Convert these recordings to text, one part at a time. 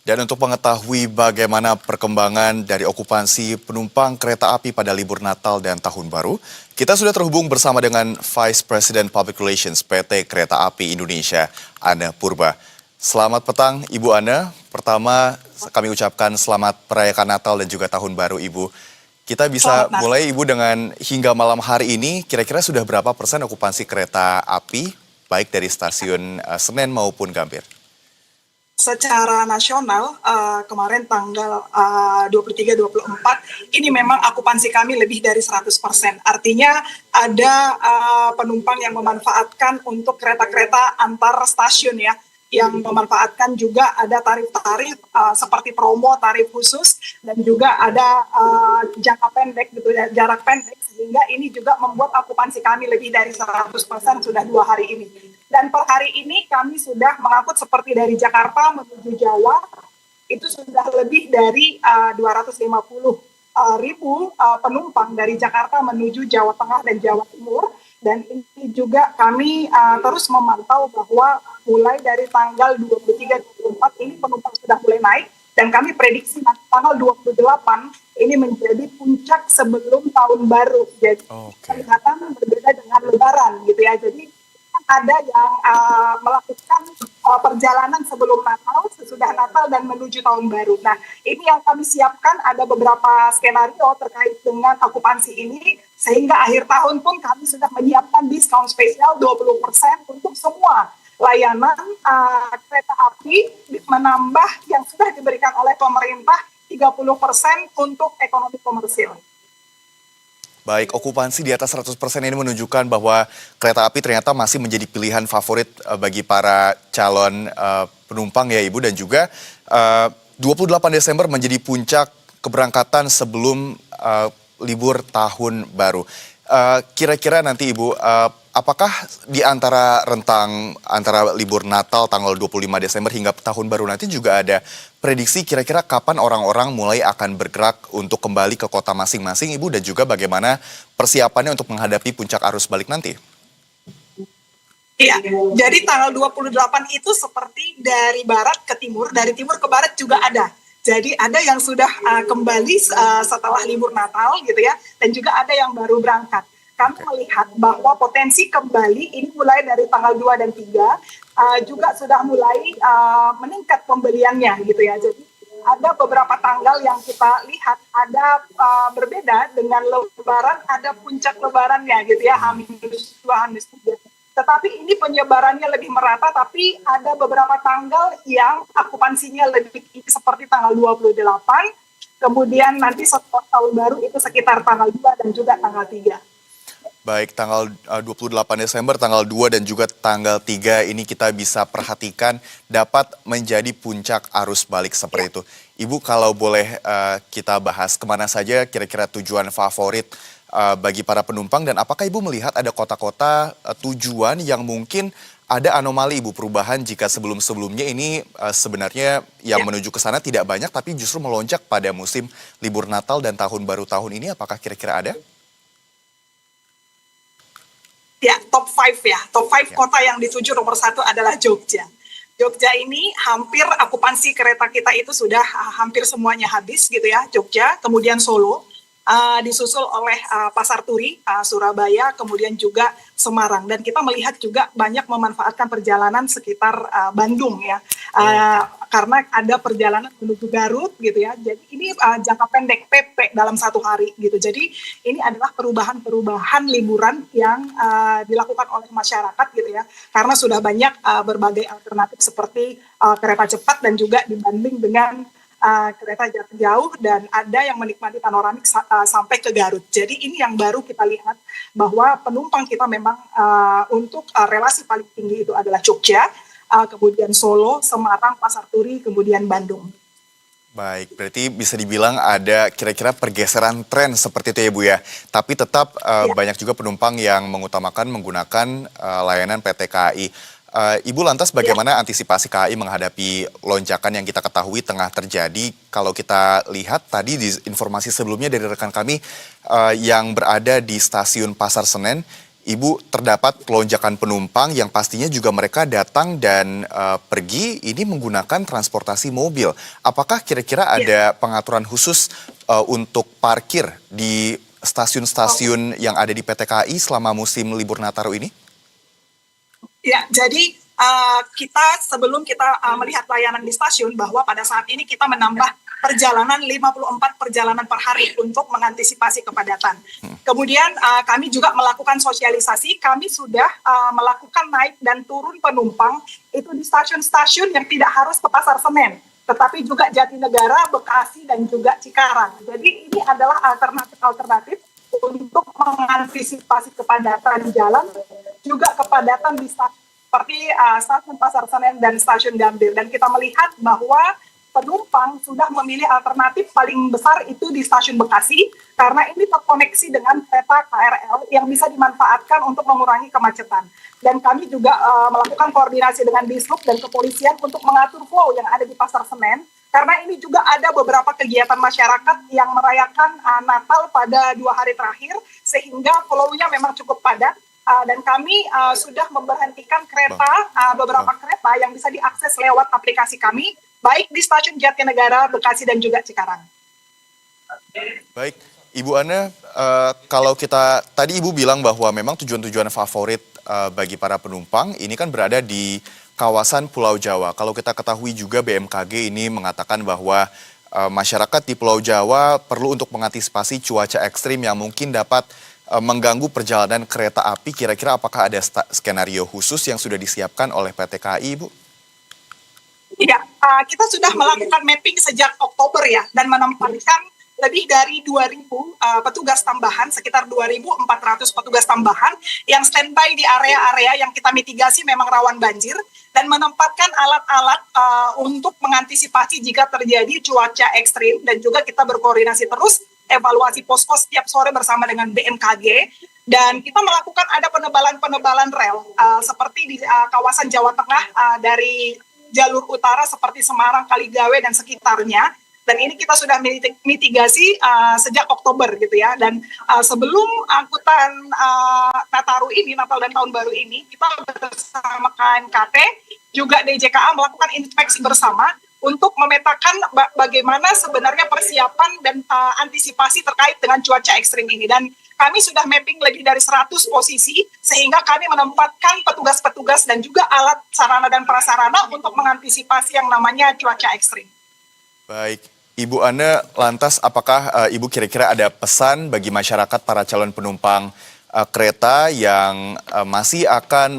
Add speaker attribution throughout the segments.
Speaker 1: Dan untuk mengetahui bagaimana perkembangan dari okupansi penumpang kereta api pada libur Natal dan Tahun Baru, kita sudah terhubung bersama dengan Vice President Public Relations PT Kereta Api Indonesia, Anne Purba. Selamat petang, Ibu Anne. Pertama, kami ucapkan selamat merayakan Natal dan juga Tahun Baru, Ibu. Kita bisa mulai, Ibu, dengan hingga malam hari ini, kira-kira sudah berapa persen okupansi kereta api, baik dari stasiun Senen maupun Gambir?
Speaker 2: Secara nasional, kemarin tanggal 23-24, ini memang akupansi kami lebih dari 100%. Artinya ada penumpang yang memanfaatkan untuk kereta-kereta antar stasiun ya, yang memanfaatkan juga ada tarif-tarif seperti promo, tarif khusus, dan juga ada jangka pendek gitu ya, jarak pendek, sehingga ini juga membuat akupansi kami lebih dari 100% sudah 2 hari ini. Dan per hari ini kami sudah mengangkut seperti dari Jakarta menuju Jawa, itu sudah lebih dari 250 ribu penumpang dari Jakarta menuju Jawa Tengah dan Jawa Timur. Dan ini juga kami terus memantau bahwa mulai dari tanggal 23-24 ini penumpang sudah mulai naik. Dan kami prediksi nanti tanggal 28 ini menjadi puncak sebelum tahun baru. Jadi kelihatan berbeda dengan Lebaran gitu ya. Jadi ada yang melakukan perjalanan sebelum Natal, sesudah Natal, dan menuju tahun baru. Nah, ini yang kami siapkan, ada beberapa skenario terkait dengan okupansi ini, sehingga akhir tahun pun kami sudah menyiapkan diskon spesial 20% untuk semua layanan kereta api, menambah yang sudah diberikan oleh pemerintah 30% untuk ekonomi komersil.
Speaker 1: Baik, okupansi di atas 100% ini menunjukkan bahwa kereta api ternyata masih menjadi pilihan favorit bagi para calon penumpang ya Ibu. Dan juga 28 Desember menjadi puncak keberangkatan sebelum libur tahun baru. Kira-kira nanti Ibu, apakah di antara rentang antara libur Natal tanggal 25 Desember hingga tahun baru nanti juga ada prediksi kira-kira kapan orang-orang mulai akan bergerak untuk kembali ke kota masing-masing, Ibu, dan juga bagaimana persiapannya untuk menghadapi puncak arus balik nanti?
Speaker 2: Iya, jadi tanggal 28 itu seperti dari barat ke timur, dari timur ke barat juga ada. Jadi ada yang sudah kembali setelah libur Natal gitu ya, dan juga ada yang baru berangkat. Kami melihat bahwa potensi kembali ini mulai dari tanggal 2 dan 3 juga sudah mulai meningkat pembeliannya gitu ya. Jadi ada beberapa tanggal yang kita lihat ada berbeda dengan Lebaran, ada puncak Lebarannya gitu ya, H-2, H-3. Tetapi ini penyebarannya lebih merata, tapi ada beberapa tanggal yang akupansinya lebih tinggi seperti tanggal 28, kemudian nanti setelah tahun baru itu sekitar tanggal 2 dan juga tanggal 3.
Speaker 1: Baik, tanggal 28 Desember, tanggal 2 dan juga tanggal 3 ini kita bisa perhatikan dapat menjadi puncak arus balik seperti itu. Ibu, kalau boleh kita bahas kemana saja kira-kira tujuan favorit bagi para penumpang, dan apakah Ibu melihat ada kota-kota tujuan yang mungkin ada anomali Ibu perubahan jika sebelum-sebelumnya ini sebenarnya yang menuju ke sana tidak banyak tapi justru melonjak pada musim libur Natal dan Tahun Baru tahun ini, apakah kira-kira ada?
Speaker 2: Ya, top 5 ya. Top 5 kota yang dituju nomor 1 adalah Jogja. Jogja ini hampir akupansi kereta kita itu sudah hampir semuanya habis gitu ya, Jogja. Kemudian Solo, disusul oleh Pasar Turi, Surabaya, kemudian juga Semarang. Dan kita melihat juga banyak memanfaatkan perjalanan sekitar Bandung ya, karena ada perjalanan menuju Garut gitu ya. Jadi ini jangka pendek PP dalam 1 hari gitu. Jadi ini adalah perubahan liburan yang dilakukan oleh masyarakat gitu ya, karena sudah banyak berbagai alternatif seperti kereta cepat dan juga dibanding dengan kereta jarak jauh, dan ada yang menikmati panoramik sampai ke Garut. Jadi ini yang baru kita lihat bahwa penumpang kita memang untuk relasi paling tinggi itu adalah Jogja, kemudian Solo, Semarang, Pasar Turi, kemudian Bandung.
Speaker 1: Baik, berarti bisa dibilang ada kira-kira pergeseran tren seperti itu ya Bu ya. Tapi tetap banyak juga penumpang yang mengutamakan menggunakan layanan PT KAI. Ibu, lantas bagaimana antisipasi KAI menghadapi lonjakan yang kita ketahui tengah terjadi? Kalau kita lihat tadi di informasi sebelumnya dari rekan kami yang berada di stasiun Pasar Senen, Ibu, terdapat pelonjakan penumpang yang pastinya juga mereka datang dan pergi ini menggunakan transportasi mobil. Apakah kira-kira ada pengaturan khusus untuk parkir di stasiun-stasiun yang ada di PT KAI selama musim libur Nataru ini?
Speaker 2: Ya, jadi sebelum kita melihat layanan di stasiun, bahwa pada saat ini kita menambah perjalanan 54 perjalanan per hari untuk mengantisipasi kepadatan. Kemudian kami juga melakukan sosialisasi, kami sudah melakukan naik dan turun penumpang itu di stasiun-stasiun yang tidak harus ke Pasar Senen, tetapi juga Jatinegara, Bekasi, dan juga Cikarang. Jadi ini adalah alternatif-alternatif untuk mengantisipasi kepadatan jalan, juga kepadatan di seperti stasiun Pasar Senen dan stasiun Gambir. Dan kita melihat bahwa penumpang sudah memilih alternatif paling besar itu di stasiun Bekasi, karena ini terkoneksi dengan kereta KRL yang bisa dimanfaatkan untuk mengurangi kemacetan. Dan kami juga melakukan koordinasi dengan Dishub dan kepolisian untuk mengatur flow yang ada di Pasar Senen, karena ini juga ada beberapa kegiatan masyarakat yang merayakan Natal pada 2 hari terakhir, sehingga flow-nya memang cukup padat. Dan kami sudah memberhentikan beberapa kereta yang bisa diakses lewat aplikasi kami, baik di stasiun Jatinegara, Bekasi, dan juga Cikarang.
Speaker 1: Baik, Ibu Ana, kalau tadi Ibu bilang bahwa memang tujuan-tujuan favorit bagi para penumpang ini kan berada di kawasan Pulau Jawa. Kalau kita ketahui juga BMKG ini mengatakan bahwa masyarakat di Pulau Jawa perlu untuk mengantisipasi cuaca ekstrim yang mungkin dapat mengganggu perjalanan kereta api. Kira-kira apakah ada skenario khusus yang sudah disiapkan oleh PT KAI, Ibu?
Speaker 2: Iya, kita sudah melakukan mapping sejak Oktober ya, dan menempatkan lebih dari 2.000 petugas tambahan, sekitar 2.400 petugas tambahan yang standby di area-area yang kita mitigasi memang rawan banjir, dan menempatkan alat-alat untuk mengantisipasi jika terjadi cuaca ekstrim, dan juga kita berkoordinasi terus evaluasi posko setiap sore bersama dengan BMKG, dan kita melakukan ada penebalan rel seperti di kawasan Jawa Tengah dari jalur utara seperti Semarang, Kaligawe, dan sekitarnya. Dan ini kita sudah mitigasi sejak Oktober gitu ya. Dan sebelum angkutan Nataru ini, Natal dan Tahun Baru ini, kita bersama KNKT, juga DJKA melakukan inspeksi bersama untuk memetakan bagaimana sebenarnya persiapan dan antisipasi terkait dengan cuaca ekstrim ini. Dan kami sudah mapping lebih dari 100 posisi, sehingga kami menempatkan petugas-petugas dan juga alat sarana dan prasarana untuk mengantisipasi yang namanya cuaca ekstrim.
Speaker 1: Baik, Ibu Ana, lantas apakah Ibu kira-kira ada pesan bagi masyarakat para calon penumpang kereta yang masih akan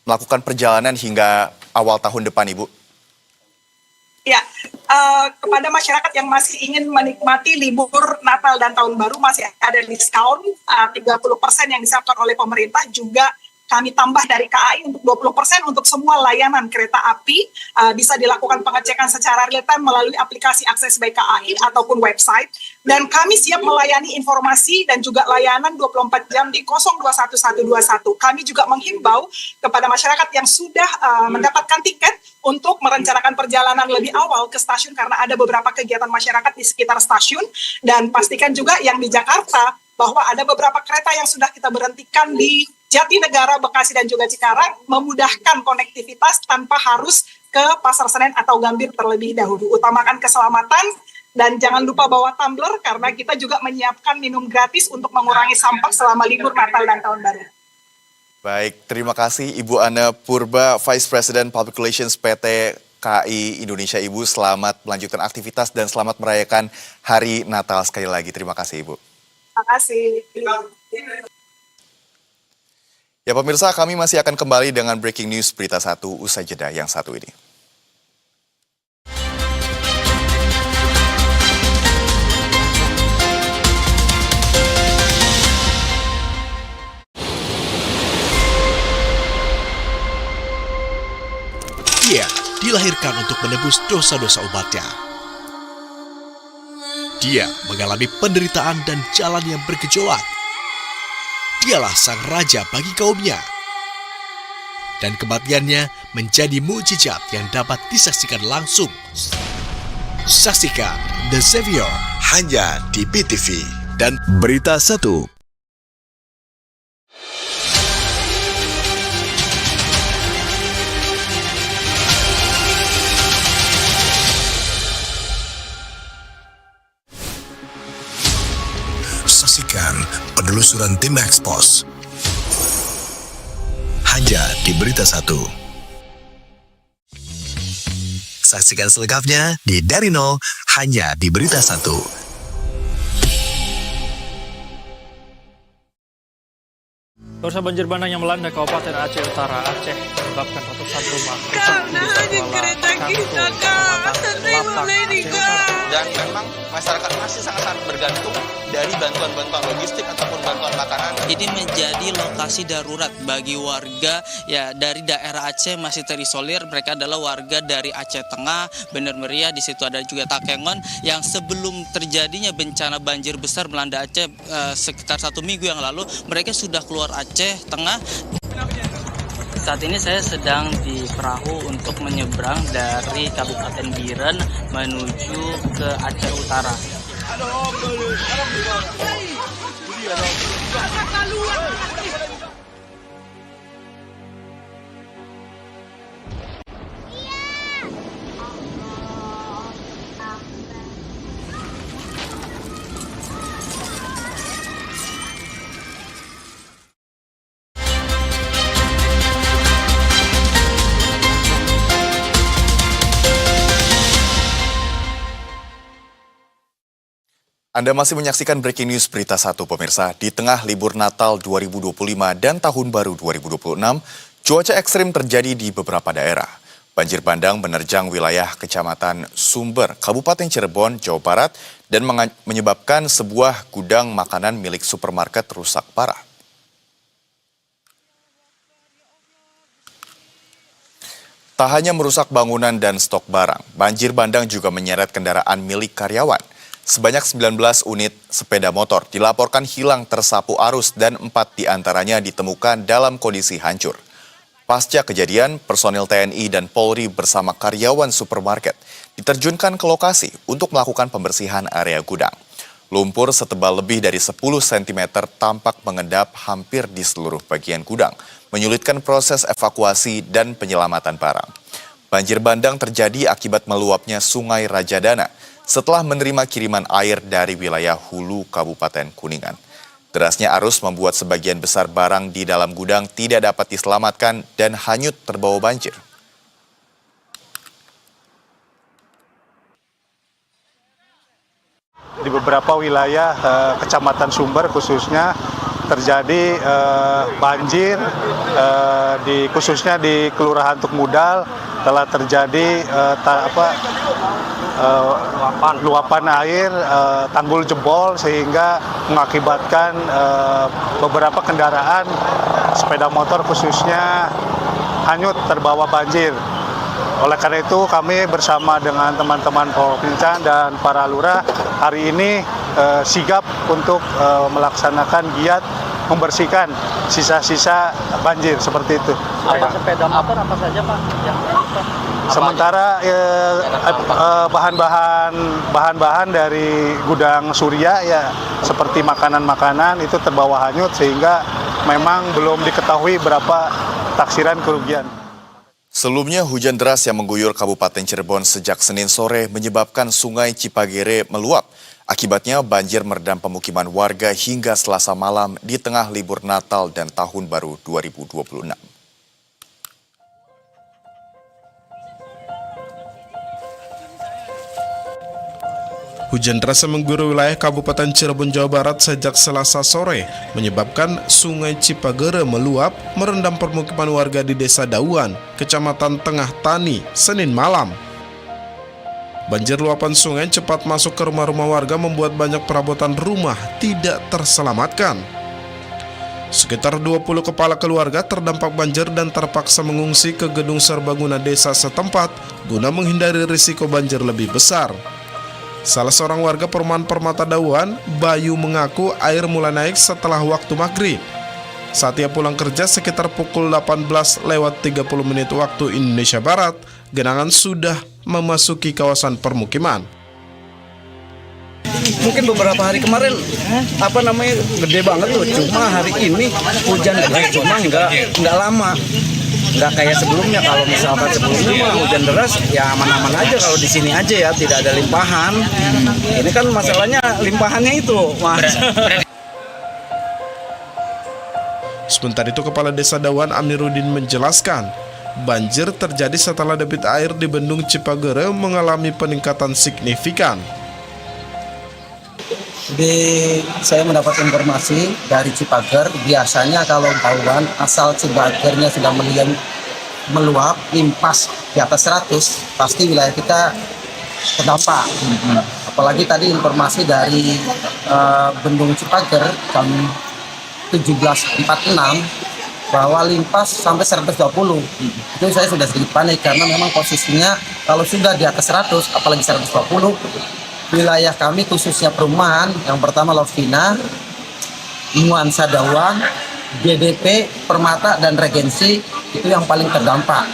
Speaker 1: melakukan perjalanan hingga awal tahun depan, Ibu?
Speaker 2: Ya, kepada masyarakat yang masih ingin menikmati libur Natal dan Tahun Baru, masih ada diskon 30% yang disiapkan oleh pemerintah, juga kami tambah dari KAI untuk 20% untuk semua layanan kereta api. Bisa dilakukan pengecekan secara real time melalui aplikasi Akses by KAI ataupun website. Dan kami siap melayani informasi dan juga layanan 24 jam di 021121. Kami juga menghimbau kepada masyarakat yang sudah mendapatkan tiket untuk merencanakan perjalanan lebih awal ke stasiun, karena ada beberapa kegiatan masyarakat di sekitar stasiun. Dan pastikan juga yang di Jakarta bahwa ada beberapa kereta yang sudah kita berhentikan di Jatinegara, Bekasi, dan juga Cikarang, memudahkan konektivitas tanpa harus ke Pasar Senen atau Gambir terlebih dahulu. Utamakan keselamatan, dan jangan lupa bawa tumbler, karena kita juga menyiapkan minum gratis untuk mengurangi sampah selama libur Natal dan Tahun Baru.
Speaker 1: Baik, terima kasih Ibu Ana Purba, Vice President Public Relations PT KAI Indonesia. Ibu, selamat melanjutkan aktivitas dan selamat merayakan Hari Natal sekali lagi. Terima kasih, Ibu.
Speaker 2: Terima kasih.
Speaker 1: Ya pemirsa, kami masih akan kembali dengan breaking news berita 1 usai jeda yang satu ini.
Speaker 3: Dia dilahirkan untuk menebus dosa-dosa umatnya. Dia mengalami penderitaan dan jalan yang bergejolak. Dialah sang raja bagi kaumnya. Dan kematiannya menjadi mukjizat yang dapat disaksikan langsung. Saksikan The Savior hanya di PTV dan Berita 1.
Speaker 4: penelusuran tim Ekspos. Hanya di Berita 1. Saksikan selengkapnya di Dari Nol hanya di Berita 1.
Speaker 5: Pemirsa, banjir bandang yang melanda Kabupaten Aceh Utara, Aceh menyebabkan ratusan rumah
Speaker 6: Karena hanya kereta kita, Kak. Sampai mulai nih, Kak.
Speaker 7: Dan memang masyarakat masih sangat-sangat bergantung dari bantuan-bantuan logistik ataupun bantuan makanan.
Speaker 8: Ini menjadi lokasi darurat bagi warga ya dari daerah Aceh masih terisolir. Mereka adalah warga dari Aceh Tengah, Bener Meriah, di situ ada juga Takengon yang sebelum terjadinya bencana banjir besar melanda Aceh sekitar 1 minggu yang lalu, mereka sudah keluar Aceh Tengah. Saat ini saya sedang di perahu untuk menyeberang dari Kabupaten Biren menuju ke Aceh Utara.
Speaker 1: Anda masih menyaksikan Breaking News Berita 1, pemirsa. Di tengah libur Natal 2025 dan Tahun Baru 2026, cuaca ekstrim terjadi di beberapa daerah. Banjir bandang menerjang wilayah Kecamatan Sumber, Kabupaten Cirebon, Jawa Barat, dan menyebabkan sebuah gudang makanan milik supermarket rusak parah. Tak hanya merusak bangunan dan stok barang, banjir bandang juga menyeret kendaraan milik karyawan. Sebanyak 19 unit sepeda motor dilaporkan hilang tersapu arus dan 4 diantaranya ditemukan dalam kondisi hancur. Pasca kejadian, personil TNI dan Polri bersama karyawan supermarket diterjunkan ke lokasi untuk melakukan pembersihan area gudang. Lumpur setebal lebih dari 10 cm tampak mengendap hampir di seluruh bagian gudang, menyulitkan proses evakuasi dan penyelamatan barang. Banjir bandang terjadi akibat meluapnya Sungai Rajadana setelah menerima kiriman air dari wilayah hulu Kabupaten Kuningan. Derasnya arus membuat sebagian besar barang di dalam gudang tidak dapat diselamatkan dan hanyut terbawa banjir.
Speaker 9: Di beberapa wilayah Kecamatan Sumber khususnya terjadi banjir, khususnya di Kelurahan Tukmudal telah terjadi luapan air, tanggul jebol sehingga mengakibatkan beberapa kendaraan sepeda motor khususnya hanyut terbawa banjir. Oleh karena itu kami bersama dengan teman-teman Polpincan dan para lurah hari ini sigap untuk melaksanakan giat membersihkan sisa-sisa banjir seperti itu.
Speaker 5: Apa sepeda motor apa saja, Pak?
Speaker 9: Sementara bahan-bahan dari gudang Surya ya seperti makanan-makanan itu terbawa hanyut sehingga memang belum diketahui berapa taksiran kerugian.
Speaker 1: Sebelumnya, hujan deras yang mengguyur Kabupaten Cirebon sejak Senin sore menyebabkan Sungai Cipagere meluap. Akibatnya banjir merendam pemukiman warga hingga Selasa malam di tengah libur Natal dan Tahun Baru 2026.
Speaker 10: Hujan deras yang mengguyur wilayah Kabupaten Cirebon, Jawa Barat sejak Selasa sore menyebabkan Sungai Cipagere meluap merendam permukiman warga di Desa Dauan, Kecamatan Tengah Tani, Senin malam. Banjir luapan sungai cepat masuk ke rumah-rumah warga membuat banyak perabotan rumah tidak terselamatkan. Sekitar 20 kepala keluarga terdampak banjir dan terpaksa mengungsi ke gedung serbaguna desa setempat guna menghindari risiko banjir lebih besar. Salah seorang warga perumahan Permata Dauan, Bayu, mengaku air mulai naik setelah waktu maghrib. Saat ia pulang kerja sekitar pukul 18:30 waktu Indonesia Barat, genangan sudah memasuki kawasan permukiman.
Speaker 11: Mungkin beberapa hari kemarin gede banget tuh, cuma hari ini hujan deras cuma nggak lama. Nggak kayak sebelumnya. Kalau misalkan sebelumnya mah hujan deras ya aman-aman aja kalau di sini aja ya, tidak ada limpahan. Ini kan masalahnya limpahannya itu, Mas.
Speaker 10: Sementara itu, Kepala Desa Dawan Amiruddin menjelaskan, banjir terjadi setelah debit air di Bendung Cipagere mengalami peningkatan signifikan.
Speaker 11: Saya mendapat informasi dari Cipager, biasanya kalau Dawan asal Cipagernya sudah meluap, limpas di atas 100, pasti wilayah kita terdampak. Apalagi tadi informasi dari Bendung Cipager jam 17.46 bahwa limpas sampai 120. Itu saya sudah sedikit panik karena memang posisinya kalau sudah di atas 100, apalagi 120, wilayah kami khususnya perumahan, yang pertama Lovina, Nuansa Dawan, GDP, Permata, dan Regensi itu yang paling terdampak.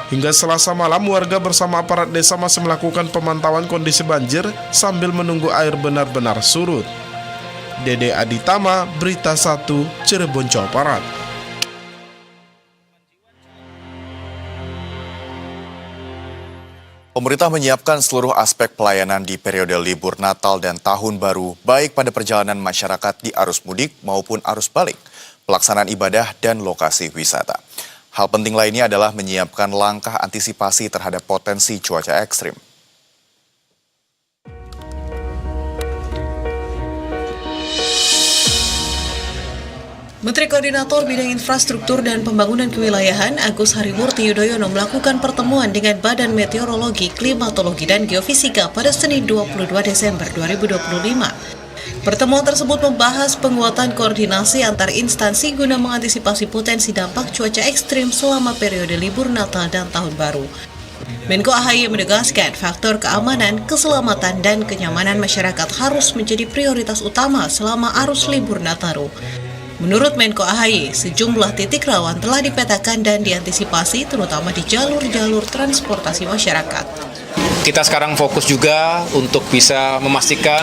Speaker 10: Hingga Selasa malam, warga bersama aparat desa masih melakukan pemantauan kondisi banjir sambil menunggu air benar-benar surut. Dede Aditama, Berita 1, Cirebon, Jawa Barat.
Speaker 1: Pemerintah menyiapkan seluruh aspek pelayanan di periode libur Natal dan Tahun Baru, baik pada perjalanan masyarakat di arus mudik maupun arus balik, pelaksanaan ibadah, dan lokasi wisata. Hal penting lainnya adalah menyiapkan langkah antisipasi terhadap potensi cuaca ekstrim.
Speaker 12: Menteri Koordinator Bidang Infrastruktur dan Pembangunan Kewilayahan Agus Harimurti Yudhoyono melakukan pertemuan dengan Badan Meteorologi, Klimatologi, dan Geofisika pada Senin 22 Desember 2025. Pertemuan tersebut membahas penguatan koordinasi antar instansi guna mengantisipasi potensi dampak cuaca ekstrim selama periode libur Natal dan Tahun Baru. Menko AHY menegaskan faktor keamanan, keselamatan, dan kenyamanan masyarakat harus menjadi prioritas utama selama arus libur Nataru. Menurut Menko AHY, sejumlah titik rawan telah dipetakan dan diantisipasi terutama di jalur-jalur transportasi masyarakat.
Speaker 13: Kita sekarang fokus juga untuk bisa memastikan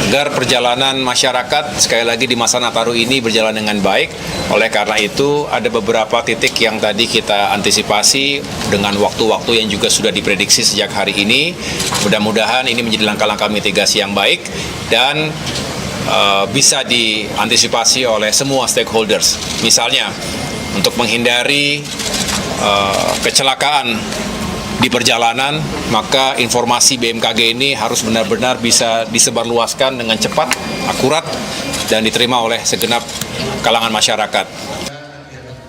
Speaker 13: agar perjalanan masyarakat sekali lagi di masa Nataru ini berjalan dengan baik. Oleh karena itu ada beberapa titik yang tadi kita antisipasi dengan waktu-waktu yang juga sudah diprediksi sejak hari ini. Mudah-mudahan ini menjadi langkah-langkah mitigasi yang baik dan bisa diantisipasi oleh semua stakeholders. Misalnya, untuk menghindari kecelakaan di perjalanan, maka informasi BMKG ini harus benar-benar bisa disebarluaskan dengan cepat, akurat, dan diterima oleh segenap kalangan masyarakat.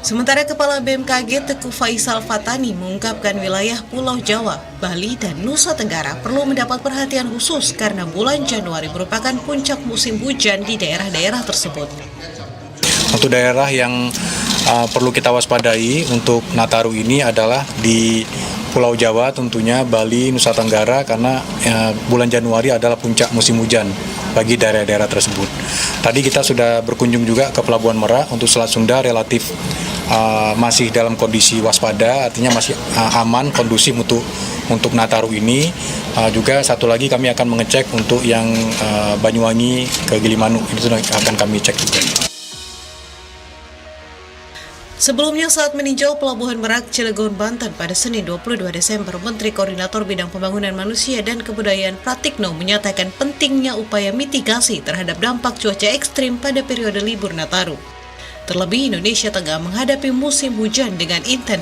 Speaker 12: Sementara Kepala BMKG Teguh Faisal Fatani mengungkapkan wilayah Pulau Jawa, Bali, dan Nusa Tenggara perlu mendapat perhatian khusus karena bulan Januari merupakan puncak musim hujan di daerah-daerah tersebut.
Speaker 14: Untuk daerah yang perlu kita waspadai untuk Nataru ini adalah di Pulau Jawa tentunya, Bali, Nusa Tenggara, karena bulan Januari adalah puncak musim hujan bagi daerah-daerah tersebut. Tadi kita sudah berkunjung juga ke Pelabuhan Merak. Untuk Selat Sunda relatif masih dalam kondisi waspada, artinya masih aman, kondusif untuk Nataru ini. Juga satu lagi kami akan mengecek untuk yang Banyuwangi ke Gilimanuk, itu akan kami cek juga.
Speaker 12: Sebelumnya saat meninjau Pelabuhan Merak, Cilegon, Banten pada Senin 22 Desember, Menteri Koordinator Bidang Pembangunan Manusia dan Kebudayaan Pratikno menyatakan pentingnya upaya mitigasi terhadap dampak cuaca ekstrim pada periode libur Nataru. Terlebih Indonesia tengah menghadapi musim hujan dengan intens.